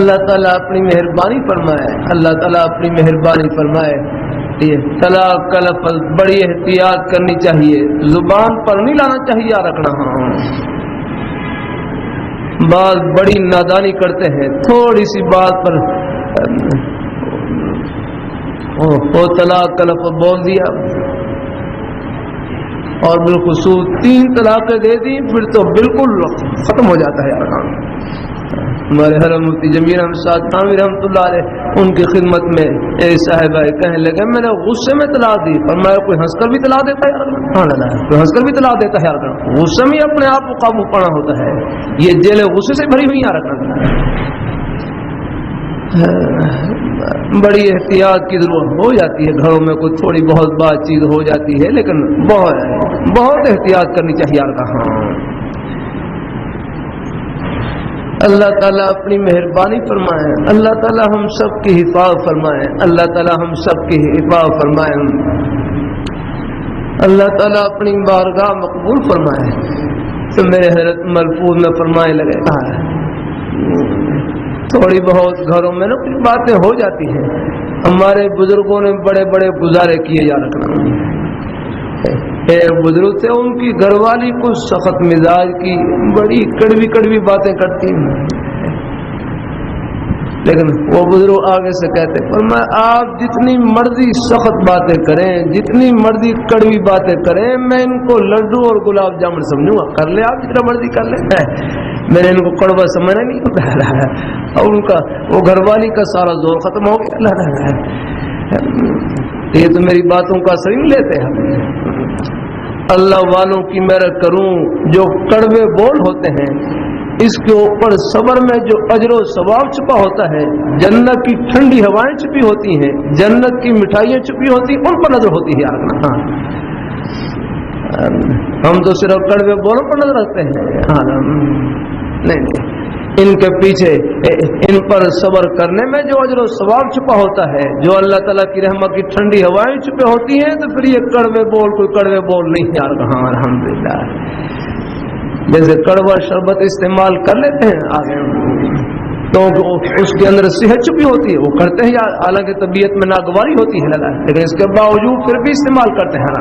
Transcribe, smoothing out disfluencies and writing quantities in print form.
اللہ تعالیٰ اپنی مہربانی فرمائے، اللہ تعالیٰ اپنی مہربانی فرمائے۔ یہ طلاق کا لفظ بڑی احتیاط کرنی چاہیے، زبان پر نہیں لانا چاہیے رکھنا۔ بعض بڑی نادانی کرتے ہیں، تھوڑی سی بات پر وہ طلاق کا لفظ بول دیا اور بالخصوص 3 طلاقیں دے دی، پھر تو بالکل ختم ہو جاتا ہے یار کام۔ ہمارے حرم مفتی جمیل احمد صاحب تھانوی رحمۃ اللہ علیہ، ان کی خدمت میں ایک صاحبہ کہنے لگے میں نے غصے میں طلاق دی، فرمایا کوئی ہنس کر بھی طلاق دیتا ہے؟ کوئی ہنس کر بھی طلاق دیتا ہے؟ غصے میں اپنے آپ کو قابو پانا ہوتا ہے، یہ جیل غصے سے بھری ہوئی بڑی احتیاط کی ضرورت ہو جاتی ہے، گھروں میں کوئی تھوڑی بہت بات چیز ہو جاتی ہے، لیکن بہت احتیاط کرنی چاہیے یار کہاں۔ اللہ تعالیٰ اپنی مہربانی فرمائے، اللہ تعالیٰ ہم سب کی حفاظت فرمائے، اللہ تعالیٰ ہم سب کی حفاظت فرمائے، اللہ تعالیٰ اپنی بارگاہ مقبول فرمائے۔ تو میرے حضرت ملفوظ میں فرمائے لگے تھوڑی بہت گھروں میں نا کچھ باتیں ہو جاتی ہیں، ہمارے بزرگوں نے بڑے بڑے گزارے کیے یا رکھنا۔ بزرگ تھے، ان کی گھر والی کو سخت مزاج کی، بڑی کڑوی کڑوی باتیں کرتی ہیں، لیکن وہ بزرگ آگے سے کہتے فرمایا آپ جتنی مرضی سخت باتیں کریں، جتنی مرضی کڑوی باتیں کریں، میں ان کو لڈو اور گلاب جامن سمجھوں گا، کر لیں آپ جتنا مرضی کر لیں، میں نے ان کو کڑوا سمجھنا نہیں ہوتا ہے، اور ان کا وہ گھر والی کا سارا زور ختم ہو گیا۔ یہ تو میری باتوں کا اثر نہیں لیتے ہیں۔ اللہ والوں کی میں کروں جو کڑوے بول ہوتے ہیں، اس کے اوپر صبر میں جو اجر و ثواب چھپا ہوتا ہے، جنت کی ٹھنڈی ہوائیں چھپی ہوتی ہیں، جنت کی مٹھائیاں چھپی ہوتی ہیں، ان پر نظر ہوتی ہے یار۔ ہم تو صرف کڑوے بولوں پر نظر رکھتے ہیں، نہیں، ان کے پیچھے ان پر صبر کرنے میں جو اجر و ثواب چھپا ہوتا ہے، جو اللہ تعالیٰ کی رحمت کی ٹھنڈی ہوائیں چھپے ہوتی ہیں، تو پھر یہ کڑوے بول کوئی کڑوے بول نہیں یار کہاں۔ الحمدللہ جیسے کڑوا شربت استعمال کر لیتے ہیں آگے تو اس کے اندر صحت چھپی ہوتی ہے، وہ کرتے ہیں یار، حالانکہ طبیعت میں ناگواری ہوتی ہے، لیکن اس کے باوجود پھر بھی استعمال کرتے ہیں۔